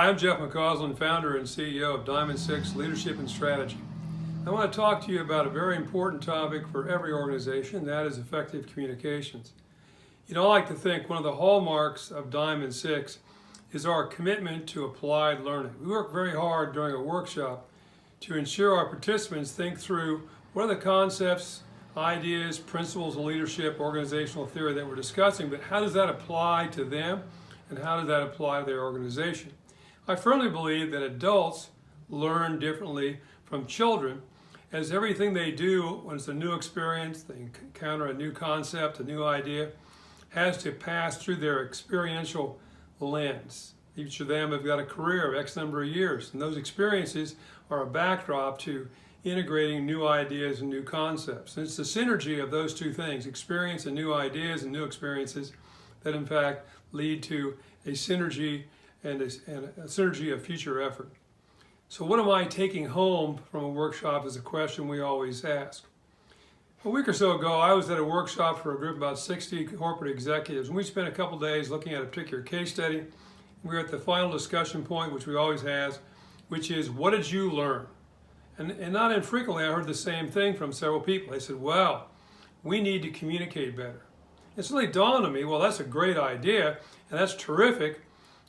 Hi, I'm Jeff McCausland, founder and CEO of Diamond 6 Leadership and Strategy. I want to talk to you about a very important topic for every organization, that is effective communications. I like to think one of the hallmarks of Diamond 6 is our commitment to applied learning. We work very hard during a workshop to ensure our participants think through what are the concepts, ideas, principles of leadership, organizational theory that we're discussing, but how does that apply to them and how does that apply to their organization? I firmly believe that adults learn differently from children, as everything they do when it's a new experience, they encounter a new concept, a new idea, has to pass through their experiential lens. Each of them have got a career of X number of years, and those experiences are a backdrop to integrating new ideas and new concepts. And it's the synergy of those two things, experience and new ideas and new experiences, that in fact lead to a synergy and a synergy of future effort. So what am I taking home from a workshop is a question we always ask. A week or so ago, I was at a workshop for a group of about 60 corporate executives, and we spent a couple days looking at a particular case study. We were at the final discussion point, which we always have, which is, what did you learn? And not infrequently, I heard the same thing from several people. They said, well, we need to communicate better. It suddenly dawned on me, well, that's a great idea, and that's terrific.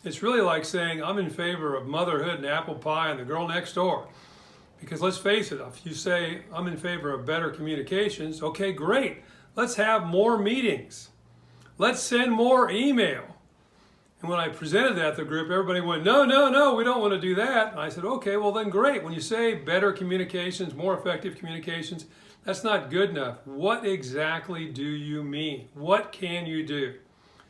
It's really like saying I'm in favor of motherhood and apple pie and the girl next door. Because let's face it, if you say I'm in favor of better communications, okay, great. Let's have more meetings. Let's send more email. And when I presented that to the group, everybody went, no, we don't want to do that. And I said, okay, well then great. When you say better communications, more effective communications, that's not good enough. What exactly do you mean? What can you do?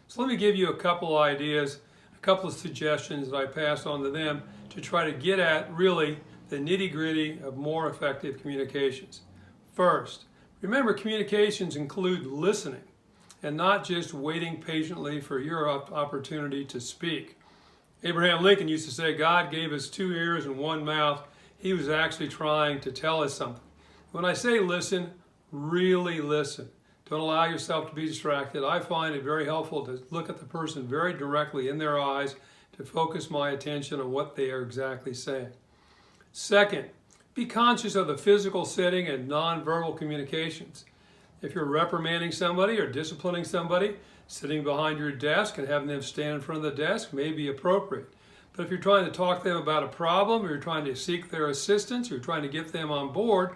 So let me give you a couple ideas, a couple of suggestions that I passed on to them to try to get at really the nitty-gritty of more effective communications. First, remember communications include listening and not just waiting patiently for your opportunity to speak. Abraham Lincoln used to say, God gave us 2 ears and 1 mouth. He was actually trying to tell us something. When I say listen, really listen. Don't allow yourself to be distracted. I find it very helpful to look at the person very directly in their eyes to focus my attention on what they are exactly saying. Second, be conscious of the physical setting and nonverbal communications. If you're reprimanding somebody or disciplining somebody, sitting behind your desk and having them stand in front of the desk may be appropriate. But if you're trying to talk to them about a problem, or you're trying to seek their assistance, or you're trying to get them on board,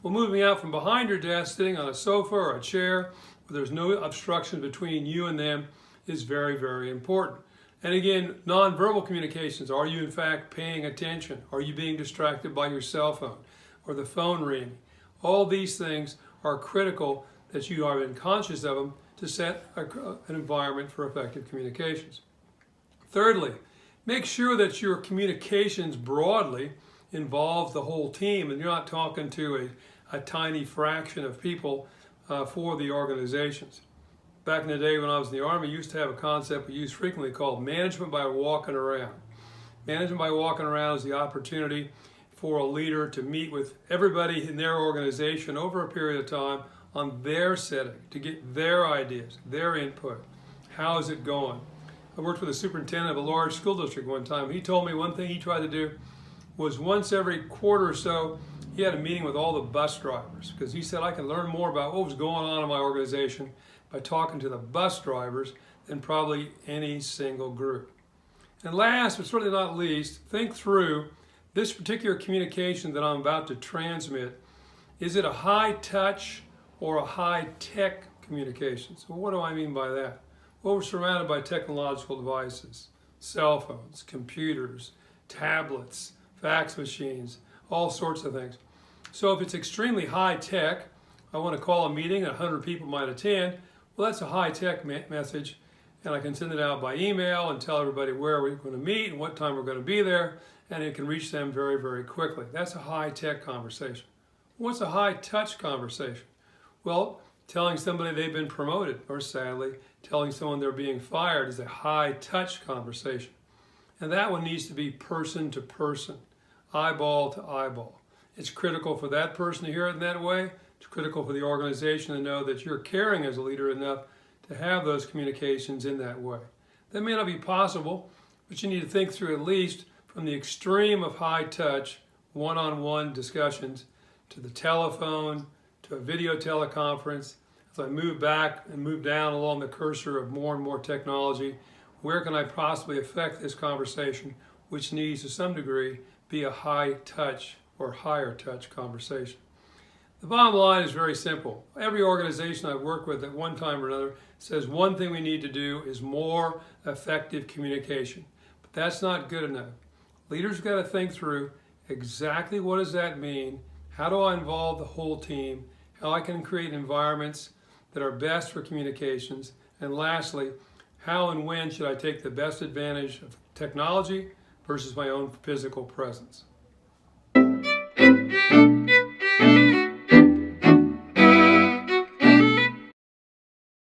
well, moving out from behind your desk, sitting on a sofa or a chair, where there's no obstruction between you and them, is very, very important. And again, nonverbal communications. Are you in fact paying attention? Are you being distracted by your cell phone or the phone ringing? All these things are critical that you are conscious of them to set an environment for effective communications. Thirdly, make sure that your communications broadly involve the whole team and you're not talking to a tiny fraction of people for the organizations. Back in the day when I was in the Army, we used to have a concept we used frequently called management by walking around. Management by walking around is the opportunity for a leader to meet with everybody in their organization over a period of time on their setting, to get their ideas, their input. How is it going? I worked with a superintendent of a large school district one time. He told me one thing he tried to do was once every quarter or so, he had a meeting with all the bus drivers because he said, I can learn more about what was going on in my organization by talking to the bus drivers than probably any single group. And last, but certainly not least, think through this particular communication that I'm about to transmit. Is it a high touch or a high tech communication? So what do I mean by that? Well, we're surrounded by technological devices, cell phones, computers, tablets, fax machines, all sorts of things. So if it's extremely high tech, I want to call a meeting, 100 people might attend, well, that's a high tech message, and I can send it out by email and tell everybody where we're going to meet and what time we're going to be there, and it can reach them very, very quickly. That's a high tech conversation. What's a high touch conversation? Well, telling somebody they've been promoted, or sadly, telling someone they're being fired is a high touch conversation. And that one needs to be person to person, eyeball to eyeball. It's critical for that person to hear it in that way. It's critical for the organization to know that you're caring as a leader enough to have those communications in that way. That may not be possible, but you need to think through at least from the extreme of high touch, one-on-one discussions to the telephone, to a video teleconference. As I move back and move down along the cursor of more and more technology, where can I possibly affect this conversation, which needs to some degree be a high touch or higher touch conversation? The bottom line is very simple. Every organization I've worked with at one time or another says one thing we need to do is more effective communication. But that's not good enough. Leaders got to think through exactly what does that mean, how do I involve the whole team, how I can create environments that are best for communications, and lastly, how and when should I take the best advantage of technology versus my own physical presence.